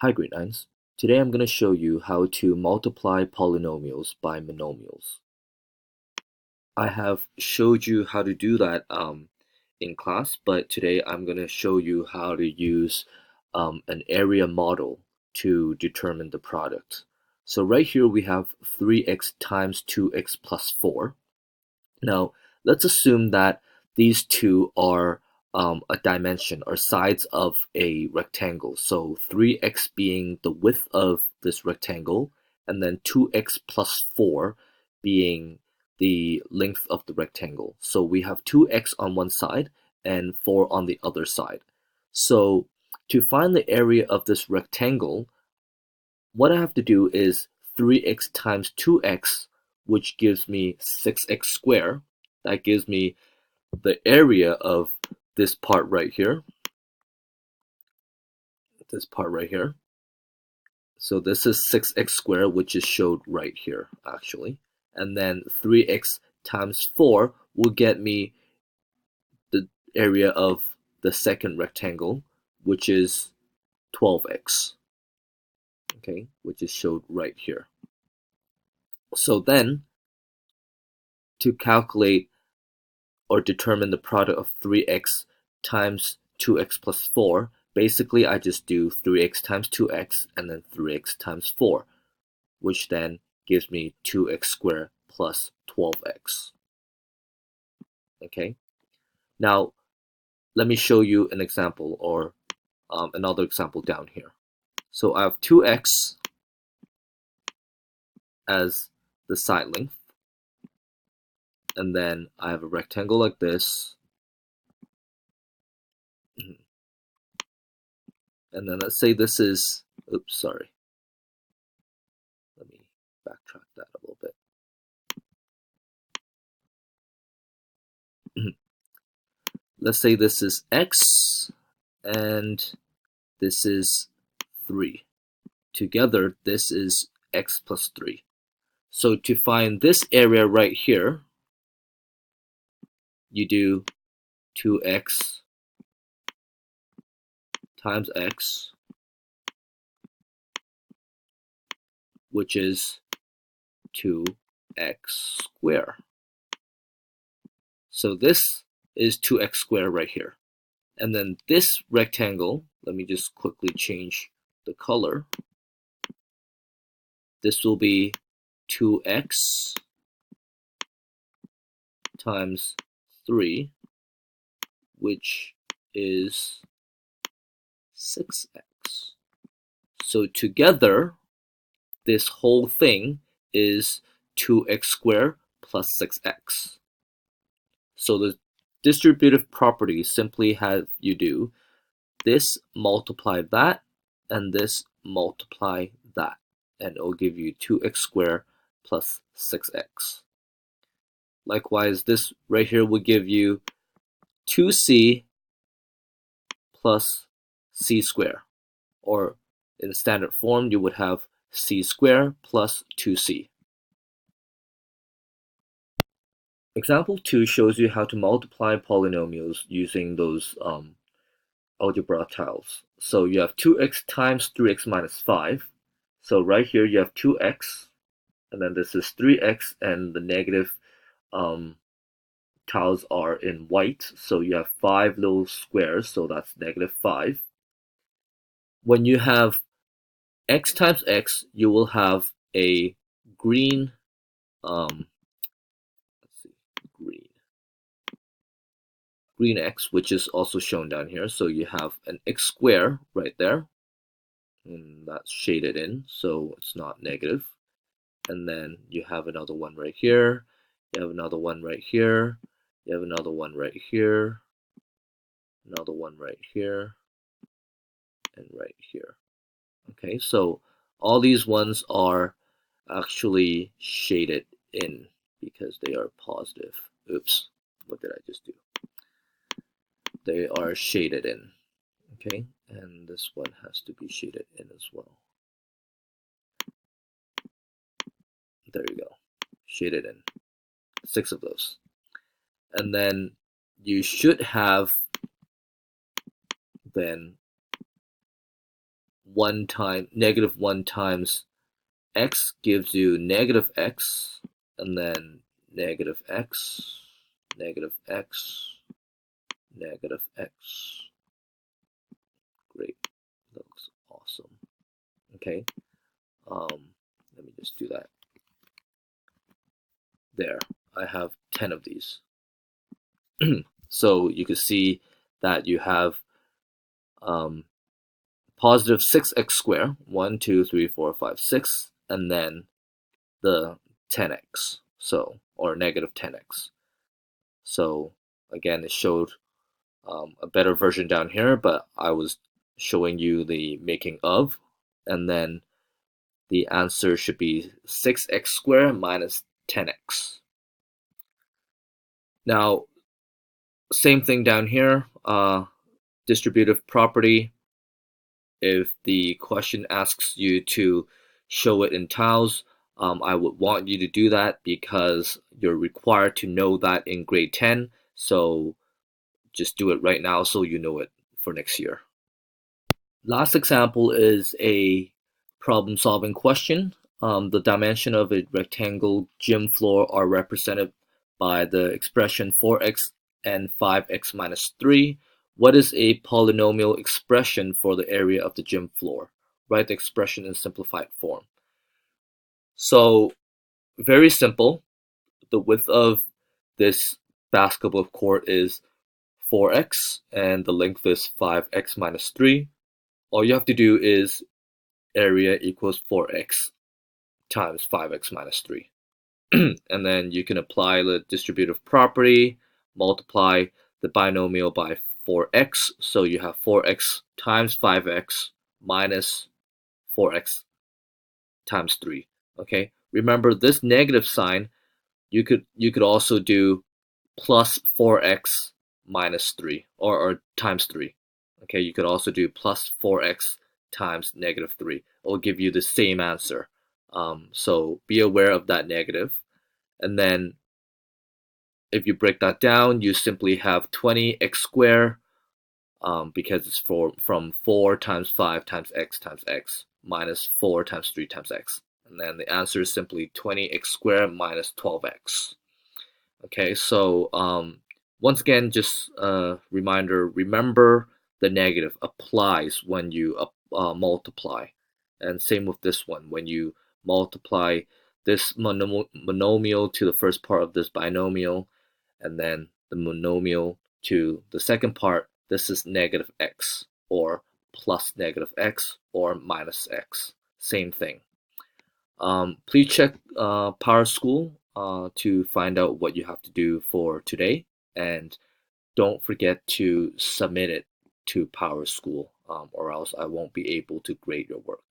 Hi grade 9s. Today I'm going to show you how to multiply polynomials by monomials. I have showed you how to do that in class, but today I'm going to show you how to use an area model to determine the product. So right here we have 3x times 2x plus 4. Now let's assume that these two are a dimension or sides of a rectangle. So 3x being the width of this rectangle, and then 2x plus 4 being the length of the rectangle. So we have 2x on one side and 4 on the other side. So to find the area of this rectangle, what I have to do is 3x times 2x, which gives me 6x squared. That gives me the area of this part right here. So this is 6x squared, which is showed right here, actually. And then 3x times 4 will get me the area of the second rectangle, which is 12x, okay, which is showed right here. So then, to calculate or determine the product of 3x times 2x plus 4, basically I just do 3x times 2x and then 3x times 4, which then gives me 2x squared plus 12x. Okay, now let me show you an example, or another example down here. So I have 2x as the side length, and then I have a rectangle like this, and then let's say this is, oops, sorry, let me backtrack that a little bit. Let's say this is x and this is 3. Together, this is x plus 3. So to find this area right here, you do 2x times x, which is 2x squared. So this is 2x squared right here. And then this rectangle, let me just quickly change the color. This will be 2x times 3, which is 6x. So together, this whole thing is 2x squared plus 6x. So the distributive property simply have you do this multiply that, and this multiply that, and it will give you 2x squared plus 6x. Likewise, this right here will give you 2c plus c squared, or in standard form you would have c squared plus 2c. Example 2 shows you how to multiply polynomials using those algebra tiles. So you have 2x times 3x minus 5. So right here you have 2x, and then this is 3x, and the negative tiles are in white. So you have 5 little squares, so that's negative 5. When you have x times x, you will have a green, green x, which is also shown down here. So you have an x squared right there, and that's shaded in, so it's not negative. And then you have another one right here, you have another one right here, you have another one right here, another one right here, and right here. Okay, so all these ones are actually shaded in because they are positive. Oops, what did I just do? They are shaded in. Okay, and this one has to be shaded in as well. There you go, shaded in. 6 of those. And then you should have then negative 1 times x gives you negative x, and then negative x, negative x, negative x. Great, that looks awesome. Okay, let me just do that. There, I have 10 of these. So you can see that you have positive 6x squared, 1, 2, 3, 4, 5, 6, and then the 10x, so, or negative 10x. So again, it showed a better version down here, but I was showing you the making of, and then the answer should be 6x squared minus 10x. Now, same thing down here, distributive property. If the question asks you to show it in tiles, I would want you to do that because you're required to know that in grade 10. So just do it right now so you know it for next year. Last example is a problem-solving question. The dimension of a rectangle gym floor are represented by the expression 4x and 5x minus 3. What is a polynomial expression for the area of the gym floor? Write the expression in simplified form. So, very simple. The width of this basketball court is 4x, and the length is 5x minus 3. All you have to do is area equals 4x times 5x minus 3. And then you can apply the distributive property, multiply the binomial by 4x. So you have 4x times 5x minus 4x times 3. Okay, remember this negative sign, you could also do plus 4x minus 3 or times 3. Okay, you could also do plus 4x times negative 3. It will give you the same answer. So be aware of that negative. And then if you break that down, you simply have 20x squared because it's from 4 times 5 times x minus 4 times 3 times x. And then the answer is simply 20x squared minus 12x. Okay, so once again, just a reminder, remember the negative applies when you multiply. And same with this one, when you multiply this monomial to the first part of this binomial, and then the monomial to the second part, this is negative x, or plus negative x, or minus x. Same thing. Please check Power School to find out what you have to do for today, and don't forget to submit it to Power School, or else I won't be able to grade your work.